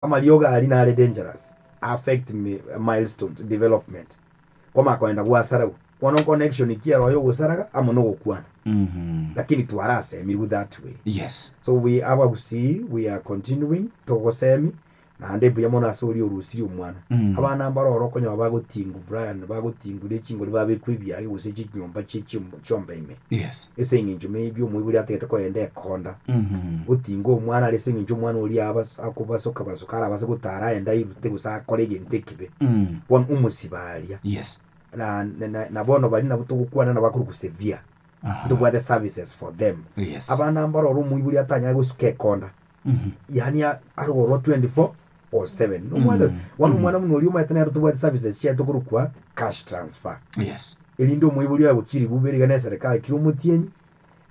amalioga alina ale dangerous affect milestones development koma kwenda gwasara kono connection ikiaro yo gusaraga amono gukwana lakini twarase mi with that way. Yes. So we are continuing to gosemi na ndembu yamona asori urusiri umwana abana mbaro orokonya bagotingu Brian bagotingu lekingo libabekwibya gose kinyomba cyomba ime. Yes. Esenginjo maybe omwibuli atete ko yende konda utingo umwana ale senginjo umwana uri akubasoka basokara abase gutara enda ibute gusa kolege ntekibe won umusibalia. Yes. Na bono bali na butugukwana na bakuru kusevia to what the services for them. Yes. Abana mbaro rumwibuli atanya gusuke konda yani arugoro 24 or 7 no mother one mwana munoli umayitana to what services cya tokurukwa cash transfer. Yes. Elindo mwibuli ya bukiri buberiga na serikali kiri umutienyi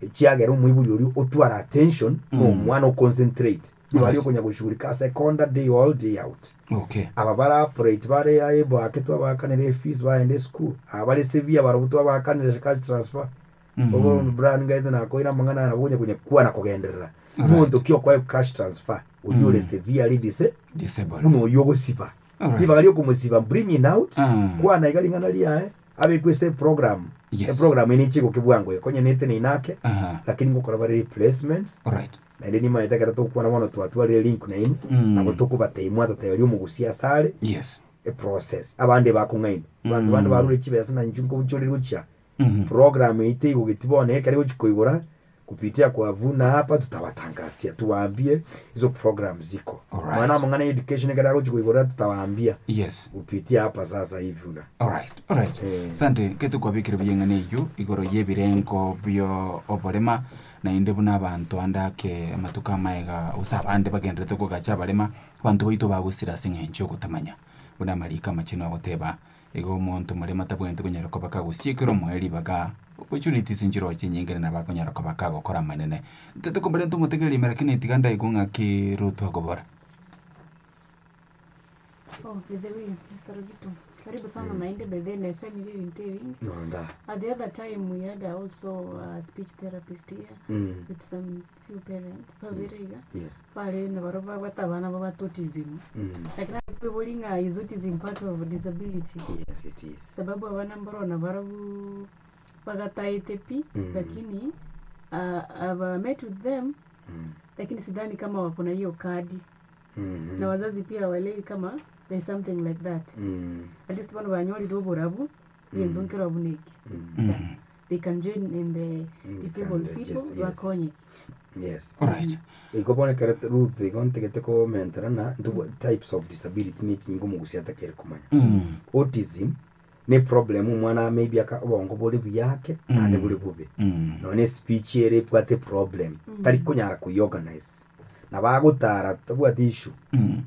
ekyagera umwibuli uri otwara attention no mwana concentrate bali okunya gushughulika second day all day out. Okay. Ababara operate bare ayebo aketwa bakanere fees baende school abale severe barubutwa bakanere cash transfer obo brand gaita na koina mangana na bunye kunye kuwa na kugenderera muntu kyo kwa cash transfer uri severe disabled uno yogo sipa iba gali okumusiba bringing out kwa na igali ngana liya abe kwese program. Yes. Program ni chiko kibwango konye nete ni nake lakini ngokora bare replacements. Alright. Na ndi ma itakara to kuona bono twatwalire link na ino na botuko bateyimwa totayali umugusia sale. Yes. A process abande bakungaini bantu bande barure kibesa na njungo buchorero gucha program ite igitibone kare uchikoigora kupitia kwa Vuna hapa tutawatangasia tuwaambie hizo program ziko. Maana mngana education kare uchikoigora tutawaambia. Yes. Kupitia hapa sasa hivi Vuna. Alright. Sante ketu kwa bikire byengane yo igoro yebirengo byo oborema na inde buna abantu andake amatuka maega usabande bagendete ko gacha barema bantu boito bagusira singenje gutamanya buna marika machino agoteba ego muntu murema tabwente kunyara ko bakagusikiro mweri baga opportunities njiro chinyingere na bakonyara ko bakagokora manene tete ko barento mutegeli merakine tiganda igunga ki rutu agobora. By the way, Mr. ROGITO, karibu sana naende bedhe na semi hivi mtewi. At the other time we had also a speech therapist here with some few parents. Pale na baroba batabana baba autism. Lakini kubolinga is autism part of disability. Yes, it is. Sababu abana mbaro na barabu bagataitepi lakini I've met with them lakini sidhani kama wako na hiyo kadi. Na wazazi pia walewi kama there's something like that. At least one banyoli do borabu yendonkero abuneki. They can join in the disabled people wakonye. Yes. Alright. Ikopone karate Ruth ikontekete ko mentorana types of disability ni kingo mugusiata kere kumanya. Autism ne problem mwana maybe akabongo bole buyake ande bole bube. None speech ere pwate problem. Tari kunyara kuyorganize. Na bagutara tabwate issue.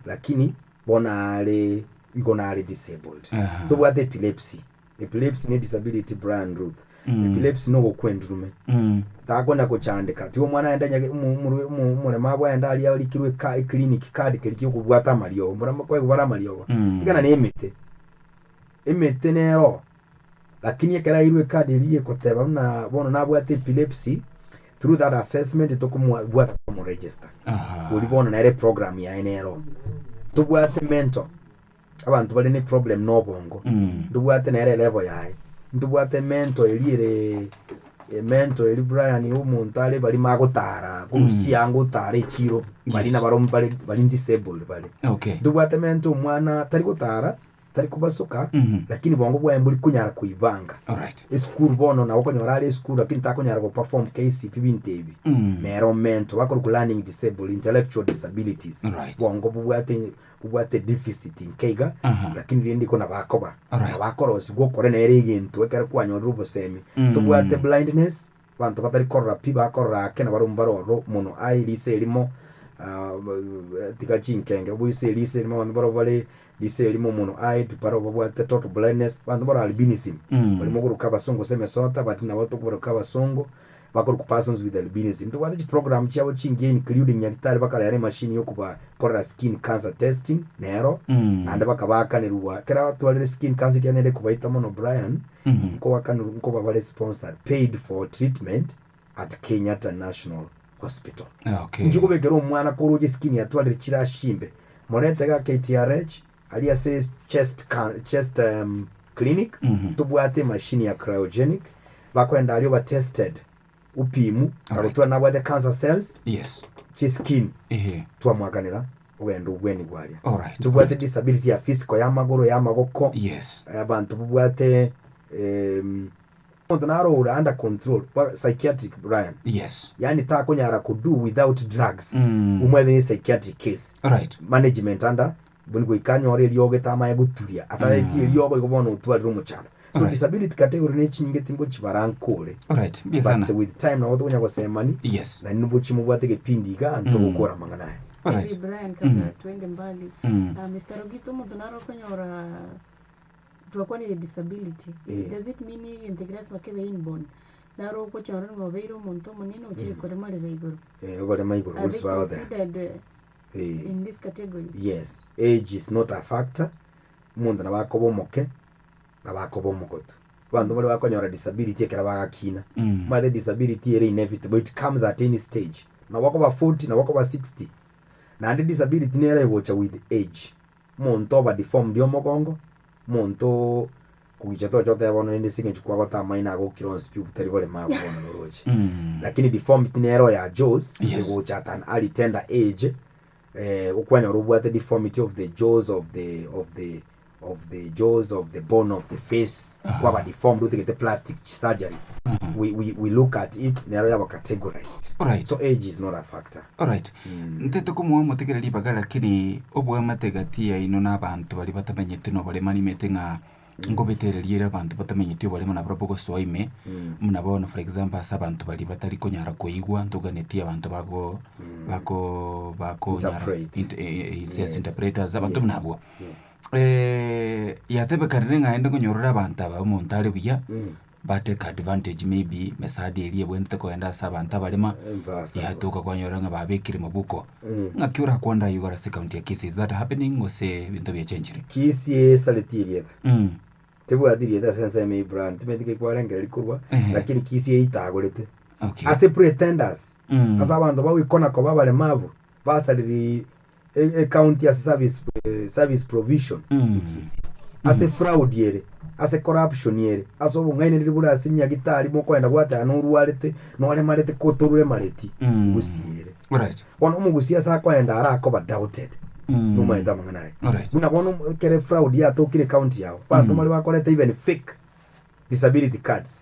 Lakini bonale igonale disabled. Tabwate epilepsy ni disability brand Ruth. Epilepsy no kwendrume. Takonda ko chandika. Tiwo mwana enda nyage murema bwa enda ali alikirwe ka clinic card keriki kubwata Mario. Murema kwa kubara Mario. Igana ne emete nero. Lakini ekera irwe card iliye koteba na bono nabwate epilepsy through that assessment tokumwata mu register. Ulibona na ile program ya enero. Tubwate mentor. Abantu bali ne problem no bongo. Tubwate na ile level yae. Tubwate mentor elire mentor eli Brian umuntu ale bali magotara kurusi yango tare chiro bali na bali disabled bali. Okay. Tubwate mentor mwana tari gotara tari kubasoka lakini bongo bwa mbuli kunyara kuibanga. Alright. School bono na wako nyorale school lakini takonyara go perform KCP bintebi. Nero mentor wako ku learning disabled intellectual disabilities. Bongo bwate deficit nkeiga lakini rindi kona bakoba. Abakoro sigo kore na ere gintu ekera kwanyo rubo semi. Tubwate blindness bantu batari korra piba korra kena barumbaro mono ai lise limo tikachinkenge bwise lise limo bantu baro bale lise limo mono ai tuparo bwate total blindness bantu baro albinism bali moguru kaba songo seme sota batina watu kubaro kaba songo bakuru ku persons with albinism to what program chabo chinge including nyakitari bakala yare machine yokuba kora skin cancer testing nero ande bakabaka neruwa kera watu wale skin cancer kyanere kubaita mono Brian ko wakanu ko baba sponsor paid for treatment at Kenyatta National Hospital. Okay. Njiko begero mwana ko roje skin yatwale kirashimbe morete ga KTRH alia says chest clinic tubwate machine ya cryogenic bakwenda alio ba tested upimu arutwa na the cancer cells chi skin twamwaganira ugenda ubweni gwalia tubwate disability ya physical ya magoro ya magoko abantu bubwate naro under control psychiatric Brian yani ta kunyara could do without drugs umwethe ni psychiatric case management under bungo ikanyore lyoge tama yaguturia atayeti lyogo igobona utwali rumuchana so disability category ne chinge tingo chibarankore but with time na watu kunyako semani na nubuchi mubwate kipindi ga anto gukora manganaye Brian kabla tuende mbali Mr. Rogito mudunaro kunyora tuwakuwa ni disability does it mean integrate wakebe inborn naro ko choro ngo beiro monto monino uchi kore mali beigoro over maigoro also out there in this category. Yes, age is not a factor. Mundu na bakobomoke na bakobomokoto. Bandu bali bakonyora disability ekera bagakina. The disability is inevitable. It comes at any stage. Na wako ba 40 na wako ba 60. Na the disability nera iwocha with age. Monto ba deformed yo mogongo. Monto kuichato chote yabona ndi singe chukwa gota maina go kilons piu teribole mabo bona loroje. Lakini deformity nera ya jaws iwocha at an early tender age. Ukwanya robwate deformity of the jaws of the jaws of the bone of the face kwaba deformed with the plastic surgery we look at it na area categorized so age is not a factor ntete kumwa mutegereri bagala lakini obwe mategatia ino nabantu bali batamenyete no bale mani metenga ngobetereriera abantu batamenyete bale mona propoko soime munabona for example asabantu bali batali konyara koigwa ntuganetia abantu bako interpreters abantu munabo yatebe karenga ende kunyorora abantu aba montale buya bateka advantage maybe mesadi eliye bwente ko enda sabanta balema yatoka kwanyoranga babekire mabuko ngakiura kwanda yugara second ya cases that happening ose bintu bya change kisi saletirie tebu adiri da sense me brand timedike kwarengera likurwa lakini kisi itagorete ase pretenders asa abantu bawikona ko babale mavu basaliri county as service provision ase fraud yere ase corruption yere aso bungaine libura asinya gitari mo kwenda gwata no ruarete no wale marete kotorure mareti gusiyere ono mugusia sa kwenda arako ba doubted no maida manganaye muna bono kere fraud ya tokine county yao bantu mali bakoleta even fake disability cards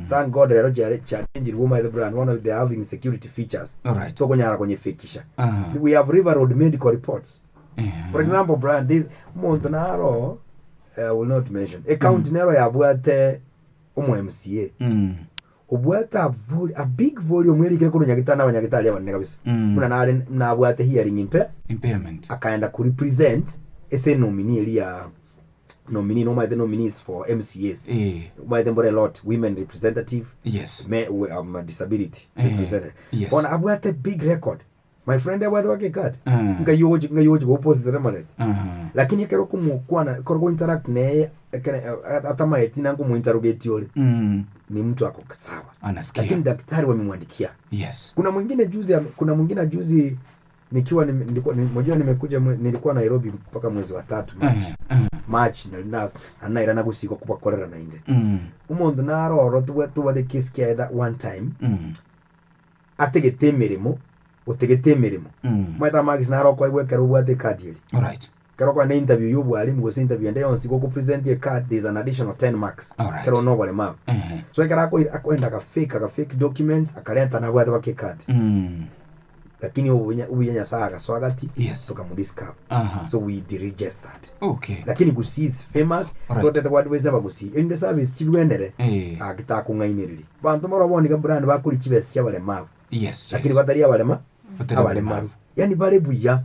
thank god Roger challenge woman the brand one of the having security features to konyara kwenye fakisha we have river road medical reports for example brand this Montanaro I will not mention a county nero ya bwate MCA obwata a big volume mweli kile kurunya kitana abanyagitali abanene kabisa kuna na bwate hearing impairment akaenda ku represent ese nominee ya nominee no the nominees for MCAs by them a lot women representative disability representative on abwate big record my friend abwate wake card ngayoji go opposite remale lakini kero kumukwana koro interact ne atama etina ngo interrogate yole ni mtu ako sawa anasikia lakini daktari wamemwandikia kuna mwingine juzi nikiwa nilikuwa nimekuja nilikuwa Nairobi mpaka mwezi wa 3 March na anaira na gusiko kuba kolera na inde umuntu naroro tuwa the case care that one time ategetemeremo mweta magis naro kwa wekera ubwate card yeli kero kwa na interview yobwali mugose interview ende yonsi go present a card there's an additional 10 marks kero no wale map so ekara akwenda ka fake documents akarenta na bwate bake card lakini ubunya saga so agati tukamudiscover so we deregistered lakini gusi is famous totete wadweza bagusi in the service chibwendere agita kungainiriri bantu maraboni ka brand bakuri chibesi cyabale mavu lakini batari abale mavu yani bale buya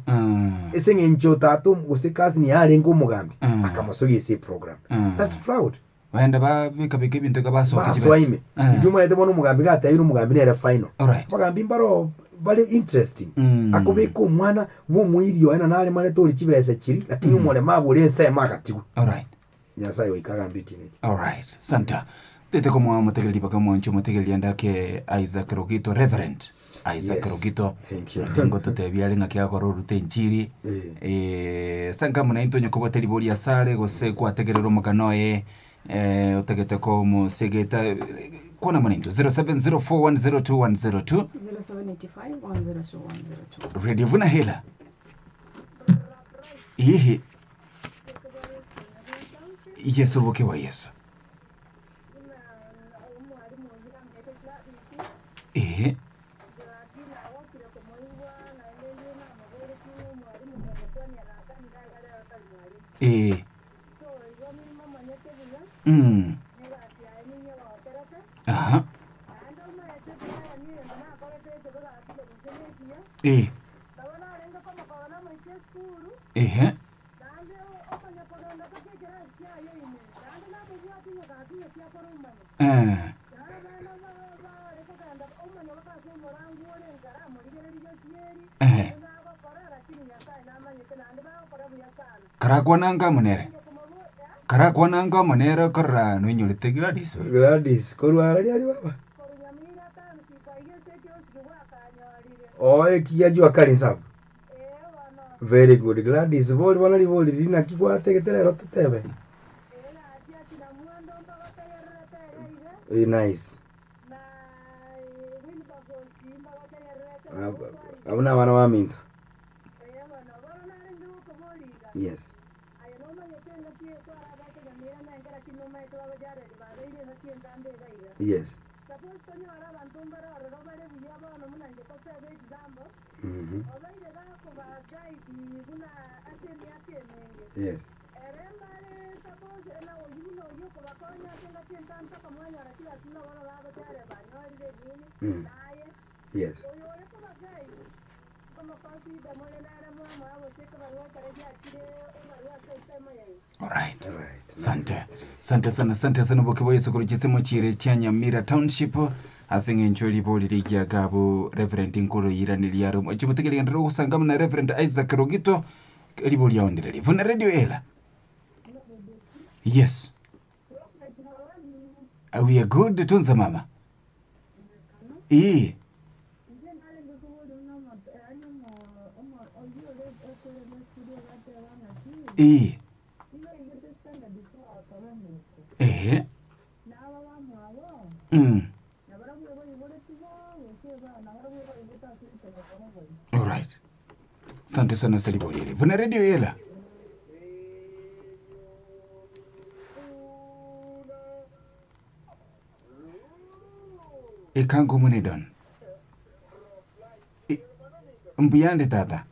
esenge ncho tatu usikazi ni yale ngo mugambi akamusogi ese program that's fraud wenda babika bintu kabaso kibesi ijuma yete bono mugambi gata yiro mugambi nere final mugambi mbaro bali interesting akubeka umwana bumwiriyo ena nale male tori kibese kiri lakini umole mabo lense makatigu nyasa yo ikagambiki ni santa tete komo mutegeli baka moncho mutegeli andake Isaac Rogito Reverend Isaac Rogito. Thank you. Ngo tutebiare ng'akia goro rute nchiri. Sanga muna into nyoko boteri boria sare gose kwategerero mugano utegete ko musegeta kona muna into 0704102102 0785102102 Radio Vuna hela. Ihe. Yesu boke wa Yesu. Eh. Eh. Aha. Eh. Eh. Karakwananga munere. Karakwananga munere korra no nyolite Gladys. Gladys korwara ali baba. Kia jua kali sabu. Very good. Gladys boli wanali boli lina kikwate keterero tutebe. Nice. Abuna wana wa minto. Yes. Yes. Yes. Yes. All right. Sante sana boke boye sokoro chisemo chire chanya Mira Township asinge ncholi boli ligia gabu Reverend Nkoro Irani Liaro chimutegeli ngandro usangama na Reverend Isaac Rogito eliboli yaondelele Vuna Radio Ela. Yes. We are good tunza mama. Eh. Eh. Eh. All right. Sante sana saliboli. Vuna Radio Ela. Kangu munidon. Mbuyande tata.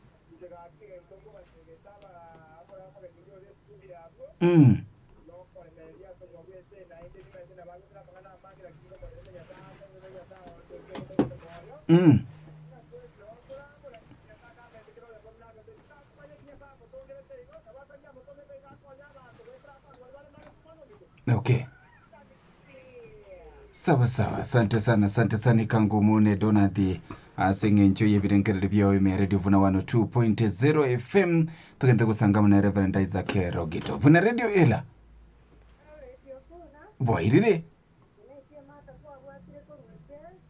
Okay. Sawa. Asante sana kangu mune Donald asenge ncho yebirenkere byo ime Radio Vuna 102.0 FM tugende kusangama na Reverend Isaac Rogito. Vuna Radio Ela. Boirire.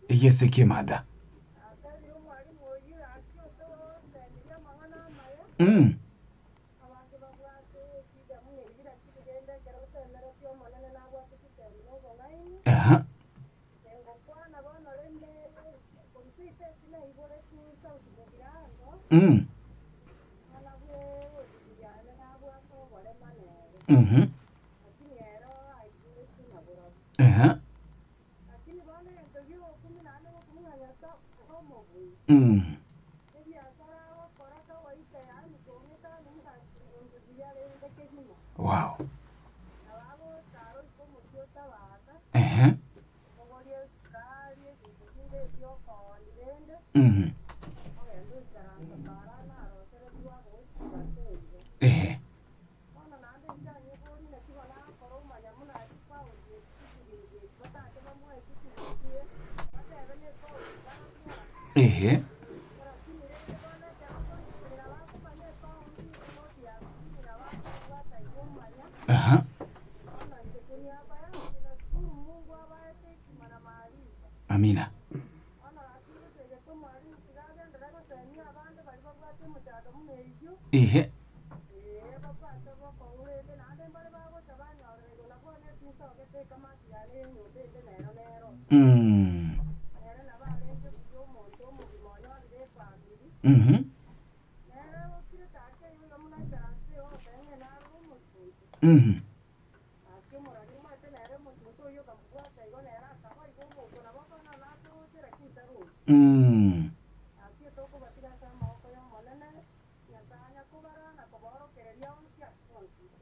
Yes kimada. Wow. Amina. Ehe.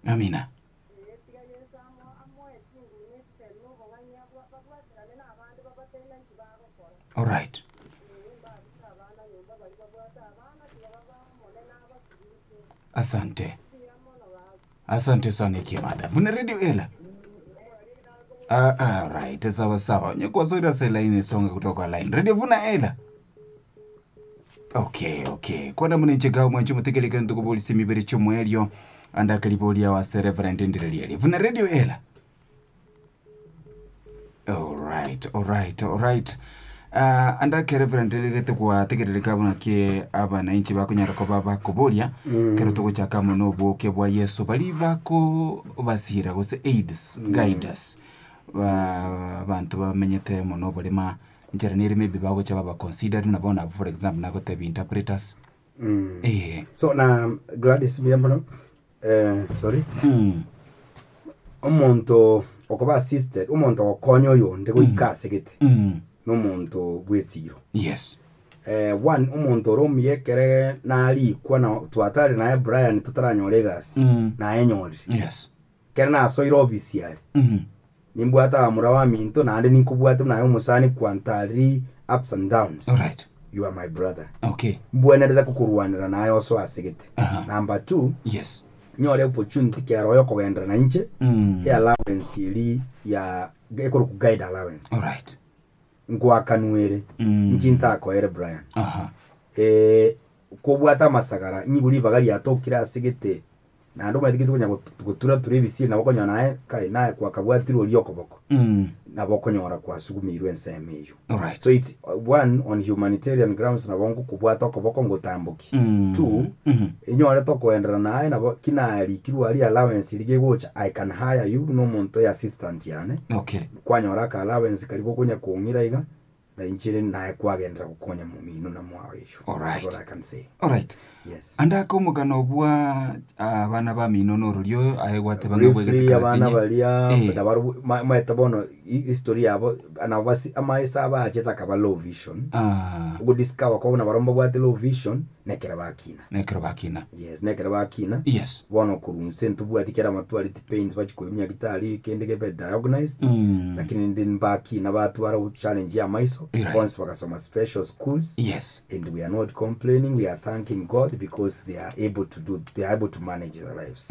Amina. All right. Asante. Asante sana Kimada. Vuna radio ela. Right. Sawa sawa. Nyekwa soda se line songa kutoka line. Radio Vuna ela. Okay. Kwa namuna nchegao mwanchu mutegeleka ntuko polisi mibere chomo elio. Anda kalipolia wa Reverend Ndirieli. Vuna radio ela. All right. Anda ke Reverend Ndirieli kwa tegeleka buna ke abana inchi bakunyara ko baba kubolia. Kero tuko chaka muno boke bwa Yesu bali bako basira gose aids guiders. Bantu bamenyete muno bolema njeranire maybe bago cha baba consider na bona for example na gote interpreters. So na Gladys Biambono sorry. Omonto okoba assisted omonto okonyo yonde ko ikasegete. No monto bwesiro. Yes. One omonto romyekere na ali kwa na twatari na Brian tutaranyo legacy na enyori. Yes. Kera na so irobisi ya. Nimbwata amurawa minto na ande ninkubwata na umusani kwantari ups and downs. All right. You are my brother. Okay. Mbweneleza kukurwanira nayo also asegete. Number 2. Yes. Nyore opportunity kero yo kogendra na nche. Ya allowance ili ya ekoro ku guide allowance. All right. Ngwa kanwere. Nkinta ko ere Brian. Kubwata masagara nyibuli bagali atokira asegete. Na ndo mathiki tukonya gutura turibisi na bokonya nae kai nae kwa kabwatiro lyokoboko. Na bokonya kwa sugumirwe nsemeyo. All right. So it's one on humanitarian grounds na bongo kubwata okoboko ngotambuki. 2 inyore to koendera nae na kina ali kiru ali allowance lige gocha I can hire you no monto ya assistant yane. Okay. Kwanyora ka allowance kalibo kunya kuongira iga na inchire nae kwagendera gukonya mumino na mwawisho. All right. That's what I can say. All right. Yes. Anda ko mugano bwa abana ba minono rulyo ayegwate bangabwegete abana balia dabaru maetabono history yabo anabasi amaisa abacheta kaba low vision go discover ko na baromba bwate low vision nekera bakina. Yes, nekera bakina. Yes. Bono kurunse ntubwati kera matuality pains bachikoyumya gitari kendege be diagnosed lakini ndin bakina batwara challenge ya maiso once bakasoma special schools. Yes. And we are not complaining, we are thanking God because they are able to manage their lives.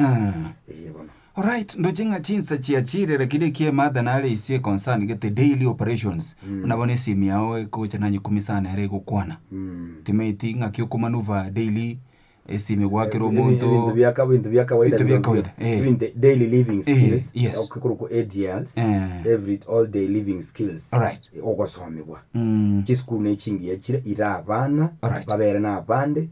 All right, ndo chinga chinsa chiachire lakini kie mother na ale isie concern get the daily operations. Unabone simu yao ko chananyi 10 sana here gukwana. Timeti ngakyo kumanuva daily simu gwake romonto. Bintu byakawaida. Even the daily living skills. Yes. Okukuruko ADLs. All day living skills. All right. Ogosomebwa. Chisukuru nechingi yachire ira abana babere na abande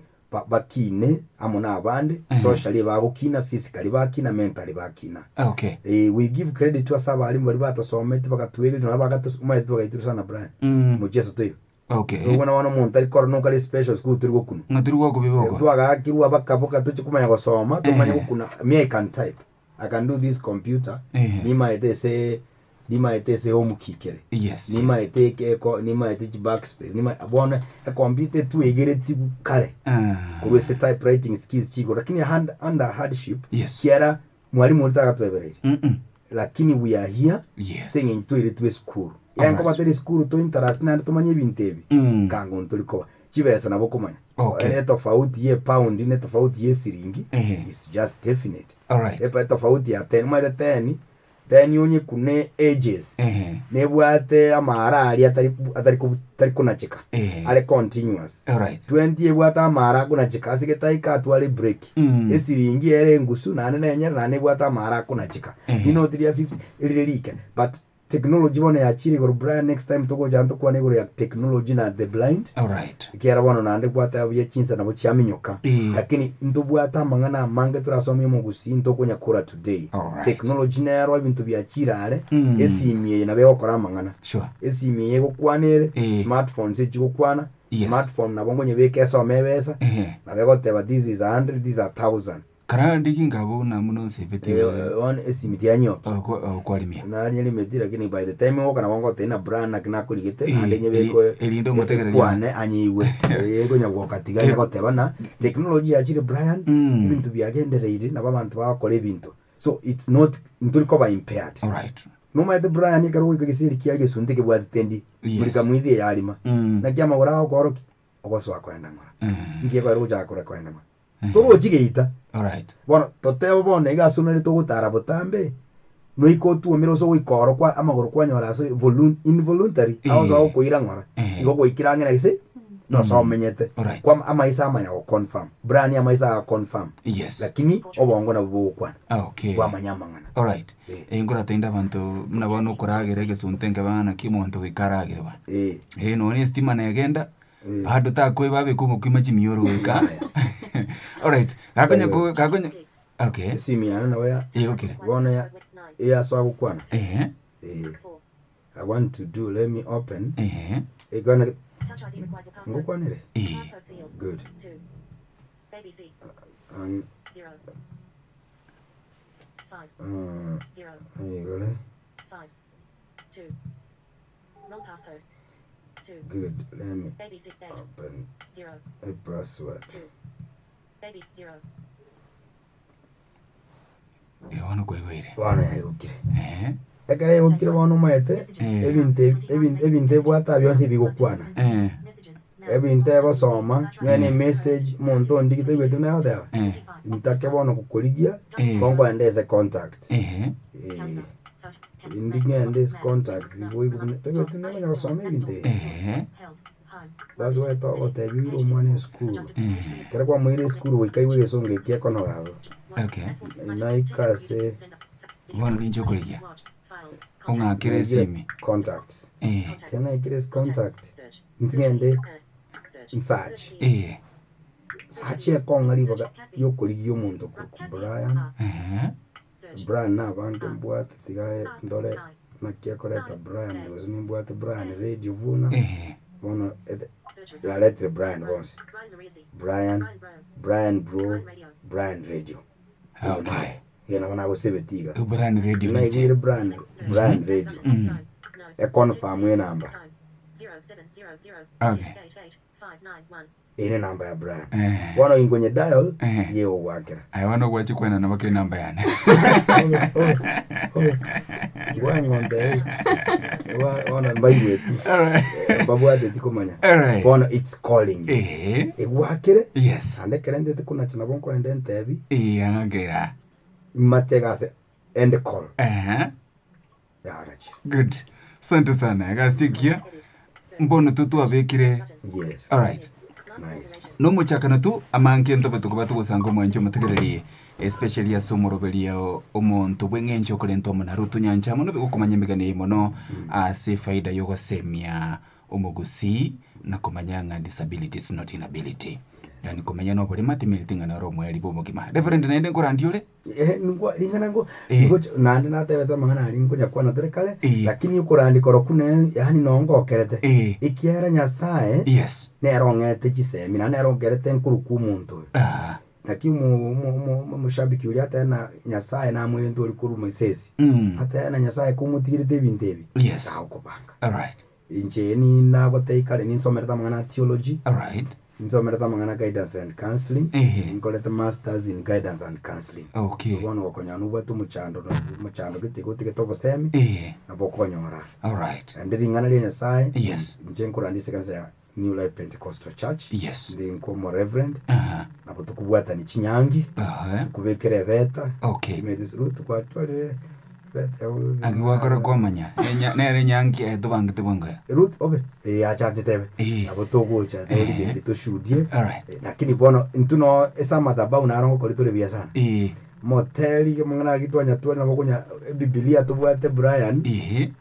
bakine amona abande socially bagukina physically bakina mentally bakina. Okay. We give credit to asabali bari batasomete bakatwege na bagatusumete bagaiturusa na Brian. Mujeso tuyo. Okay. Ubona wana muntu ari kora nuko ari special school turi gukuna. Ngaturi gwo kubiboko. Twagakiru abakaboka tuchi kumanya gusoma tumanya gukuna. Me I can type. I can do this computer. Nima etese OMOKIA. Yes. Nima eteke backspace. Nima abona a computer tu egereti kale. Kurwese typewriting skills chigo lakini under hardship. Yes. Kiara mwalimu ulitaka tueberere. Lakini we are here. Yes. Saying tuwe school. Yanko bateri school to interact na tumanye bintebi. Kango ntulikoba. Chibesa na bokomanya. Okay. Ne tofauti ye pound ne tofauti ye siringi. It's just definite. All right. Epa tofauti ya 10 mwa 10 yonye kune ages. Nebwate amara ali atari kunachika. Ale continuous. All right. 20 yebwata amara kunachika asigeta ikatu ale break. Esiringi ere ngusu na nene nyera na nebwata amara kunachika. Ino 350 ililike. But technology bono ya chiri guru Brian next time toko janto kwa neguru ya technology na the blind alright kiara bono nande bwata ya chinsa na bochi aminyoka lakini ndo bwata mangana mange turasomye mu gusi ntoko nyakura today technology na yaro ibintu bya chirare esimye na bego kora mangana sure esimye yego kwanere smartphones ejiko kwana smartphone na bongo nyebeke so mebesa na bego teba this is 100 these are 1000 karandi kingabo na muno seveti on esimiti anyo kwa limia na nyeli medira lakini by the time woka na wango tena brand na kina kuligete ande nyebeko elindo motegera kwane anyiwe yego nyagwo katiga nyako teba na technology ya chire Brian ibintu byagendereire na babantu bakora ibintu so it's not nturiko ba impaired alright no maite Brian ikaro ikisiri kiage sundike bwa tendi mulika mwizi ya alima na kiama urao koroki ogoso akwenda ngora ngiye kwa roja akora kwenda ngora toro jigeita alright bono totebo bono igasuna to gutara butambe no ikotu omiro so ikoro kwa amagoro kwa nyora so involuntary azo kuira ngora igo kuikira ngena gise no so menyete kwa amaisa amanya ko confirm brand ya amaisa confirm yes lakini obongo na bukwana okay kwa manyama ngana alright ingora tenda bantu muna bono kuragere gesuntenge bana kimonto gikaragere ba no ni stima na agenda hado ta koi babe kumo kimachi miyoro weka alright kakonya okay simiana na waya okay bona ya so agukwana I want to do let me open gonna ngukwanire good good let me open a password wano kwegwire wano yayukire ekare yukire wano maete ebinte bwata byose bigukwana ebinte basoma nyane message muntu ndikite gwetu na yoda ntake bono kukoligia kongo endeze contact ndingende contact boy bugune tuna na basoma ebinte that's why I thought that we don't want school kare kwa mwire school wikai wigesonge kia kono gabo okay naikase bono ninjo kuligia unga kire simi contacts can I get contact ntingende search search ya konga libaga yokuligia umuntu ku Brian Brian na bantu mbwate tigaye ndole na kia koleta Brian was ni mbwate Brian radio Vuna bono ya letre Brian once Brian bro Brian radio okay yena wana gusebetiga Brian radio na igire Brian radio e confirm ye number okay ine namba ya Brian wana ingonye dial yeo wakera I wanna watch kwena na wake namba yana wangonde wana mbaye babu ade tikomanya wana it's calling wakere yes ande kerende tikuna china bonko ende ntebi angera mategase end call ya rachi good asante sana gasikia mbono tutu abekire yes alright nice no muchakana tu amanke ntobetuko batugusanga mwanjo mutegererie especially asomoroberia omonto bwengenjo kolento mona rutu nyanja mono bigukumanya migane mono ase faida yogosemia omogusi na kumanyanga disabilities not inability yani kumanya no bole matimiliti ngana ro mweli bo mugima reverend naende ngorandiole ngo lingana ngo nande natebeta mangana ali ngo nyakwa na terekale lakini ukurandi korokune yani nongo kerete ikiera nyasaye yes nerongete chisemi na nerongerete nkuruku umuntu lakini mushabiki uri atana nyasaye na mwendo uri kuru mesesi atana nyasaye kumutigirite bintebi yes akubanga alright inje ni nagoteikale ni somereta mangana theology alright nsomereta mangana guidance and counseling ngoleta masters in guidance and counseling okay bono wakonyanu batu muchando gitiko tiketo semi na bokonyora alright and ringana le nyasaye yes nje nkurandise kanisa ya New Life Pentecostal Church yes ndi nkomo reverend na botukubwata ni kinyangi kubekere beta okay medisrutu kwa twale beta agwakora kwamanya nere nyangi edubangite bwanga root obe achate tebe na botogocha tebe to shudie alright lakini bono ntuno esa madaba unarongo kolitore bia sana moteli mangana gitwanya twana bakunya Biblia tubwate Brian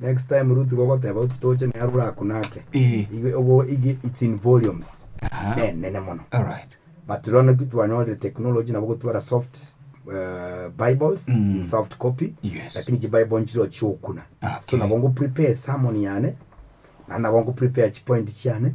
next time Ruth gogoteba utoche ne arura kunake it's in volumes nene mono. All right. But rona gitwanya the technology na bogotwara soft Bibles in soft copy. Yes. Lakini Bible nchiro chokuna. So na bongo prepare sermon yane na bongo prepare point cyane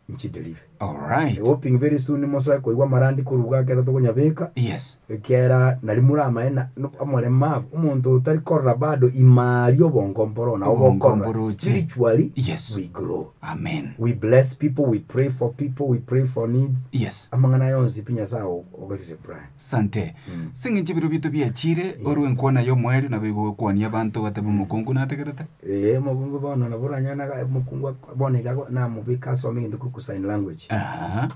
inchi deliver. All right. Hoping very soon moso ko igwa marandi ko ruga kera to kunyabeka. Yes. Kera nari murama ena amore mavu umuntu utari korra bado imari obongo mboro na obongo spiritually. Yes. We grow. Amen. We bless people, we pray for people, we pray for needs. Yes. Amangana yonzi pinya sao ogotire Brian. Sante. Singi biru bitu bya chire oru enkona yo mweri na bigo kwani abantu gatebe mukungu na tegerete. Mukungu bana na buranya na mukungu bone gago na mubika so mingi ku sign language.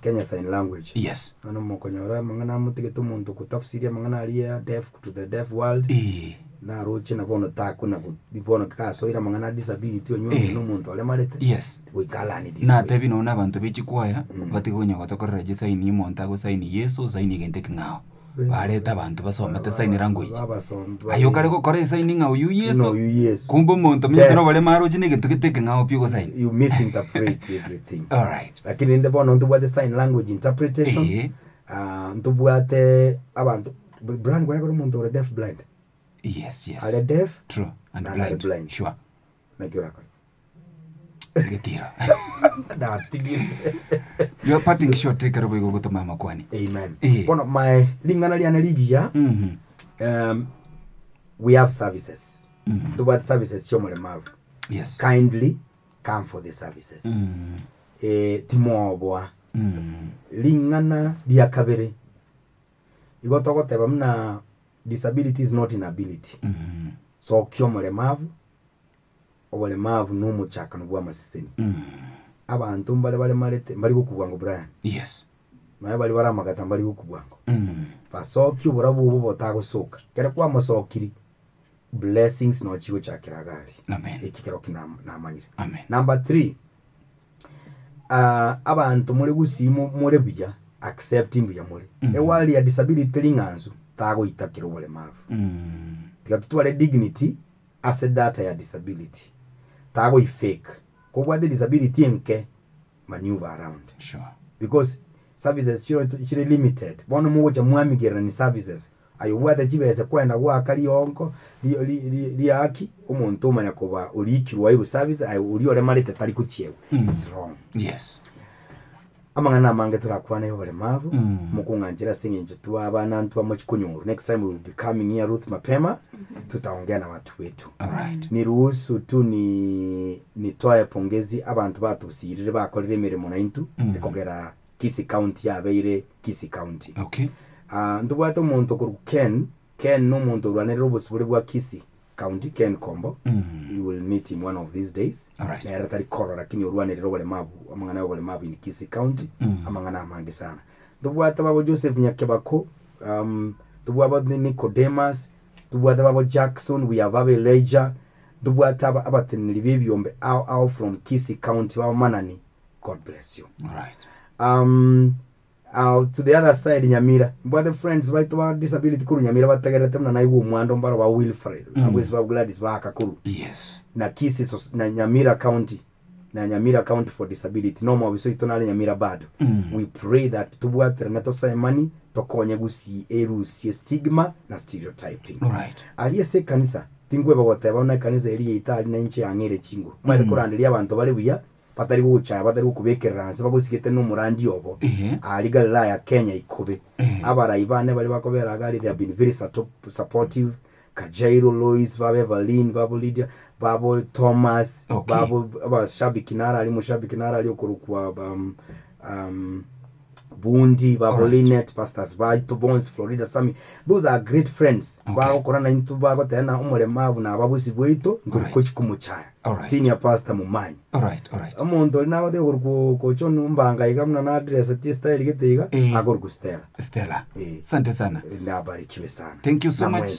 Kenya sign language. Yes. Ano mukonyora mangana mutegeto muntu kutafsiria mangana alia deaf to the deaf world. Na roche na bono taku na bono kaso ira mangana disability onyo no muntu ale marete. Yes. We kala ni this. Na tebi no na bantu bichikwaya batigonya gotokorera je sign imonta go sign Yesu sign gente kingao. Bareta abantu basomete sign language. Ayo kare go kore sign ngao yu Yesu. No yu Yesu. Kumbo muntu mitro bale maro jine getu kiteke ngao pio go sign. You misinterpret everything. All right. Lakini nde bono ndu bwate sign language interpretation. Ndu bwate abantu brand kwa ngoro muntu deaf blind. Yes, yes. Are deaf? True. And blind. Sure. Like you are. Getira. You're parting short take care of go to mama kwani. Amen. One of my lingana liana ligia. We have services. The word services chomole mavu. Yes. Kindly come for the services. Timoboa. Lingana dia kabere. Igotogo teba mna disability is not inability. So kyomole mavu. Obole mavu numu chaka nubwa masisemi. Abantu mbale malete mbali gukubwango Brian. Yes. Naye bali baramagata mbali gukubwango. Basoki burabu ubo tagosoka. Kere kwa masokiri. Blessings no chigo chakiragali. Amen. Ekikero kinamanyire. Amen. Number 3. Abantu muri gusimo muri bya accepting bya muri. Ewali ya disability linganzu tago itakiro bole mavu. Tikatutwale dignity as a data ya disability. Tago fake. Kwa the disability nke maneuver around. Sure. Because services chire limited. Bono mugocha mwamigera ni services. Ayo wada chibese kwenda gwa kali onko li aki umuntu umanya kuba ulikirwa ibu service ayo uli ole malite tari kuchiewe. It's wrong. Yes. Amangana mange turakwana yo bale mavu mukunganjira singinje tu abana ntu amachikunyuru. Next time we will be coming here Ruth mapema tutaongea na watu wetu. All right. Niruhusu tu nitoe pongezi abantu batusirire bakorera imirimo na intu ekogera Kisi County yabeire Kisi County. Okay. Ndubwate umuntu ku Ken no muntu rwanera obusubure bwa Kisi County Ken Kombo. You will meet him one of these days. All right. Na yaratari korora lakini urwanera obole mabu amangana obole mabu in Kisi County amangana amandi sana. Ndubwate babo Joseph Nyakebako ndubwate Nicodemus ndubwate babo Jackson we have Elijah ndubwate abateneri bebyombe out from Kisi County babo manani. God bless you. All right. To the other side Nyamira mbwate friends baitu ba disability kuru Nyamira batagerete mna naibu umwando mbaro ba Wilfred abwezi ba Gladys ba kakuru. Yes. Na Kisi na Nyamira County for disability no mwabiso itonale Nyamira bado. We pray that tubwate nato saimani tokonye gusi erusi stigma na stereotyping. All right. Aliye kanisa tingwe bagoteba na kanisa eri itali na nche yangere chingo mwale kurandiria abantu bali buya patari gucha batari kubekeranse bagusigete no murandi obo aligalila ya Kenya ikobe abarayibane bali bakobera gali they have been very supportive. Kajairo Lois babe Valin babo Lydia babo Thomas babo abashabikinara ali mushabikinara ali okurukwa Bundi babo Linet Pastors Baito Bones Florida Sami those are great friends babo korana into babo tena umulemavu na babusi bwito nduriko chikumuchaya Alright. Senior pastor mumanyi. Alright. Omuntu nawe de ko chono mbanga ikamna na address style getiga agorku Stella. Asante sana. Nabarikiwe sana. Thank you so much.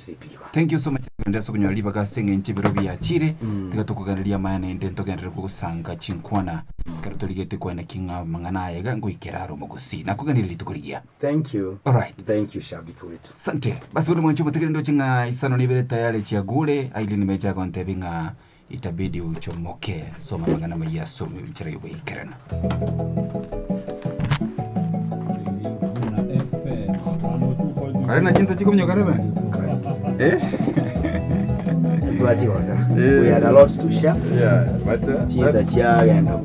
Thank you so much. Ndeso kunywa liba gasenge nchibiro bya chire tigatukuganiriya mayana ende ntogendre kusanga chinkwana karutoligete kwena kinga mangana yega nguikeraro mugusi nakuganira litukuligia. Thank you. Alright. Thank you shabiki wetu. Asante. Basi buli mwancho mutegere ndo chinga isano nibere tayari chiagule aili nimeja kontebinga itabidi uchomoke soma mangana maya somi bichira yobo ikerana. Karena jinsa chiko mnyo karebe? We had a lot to share. Yeah, but Jinsa chia yenda.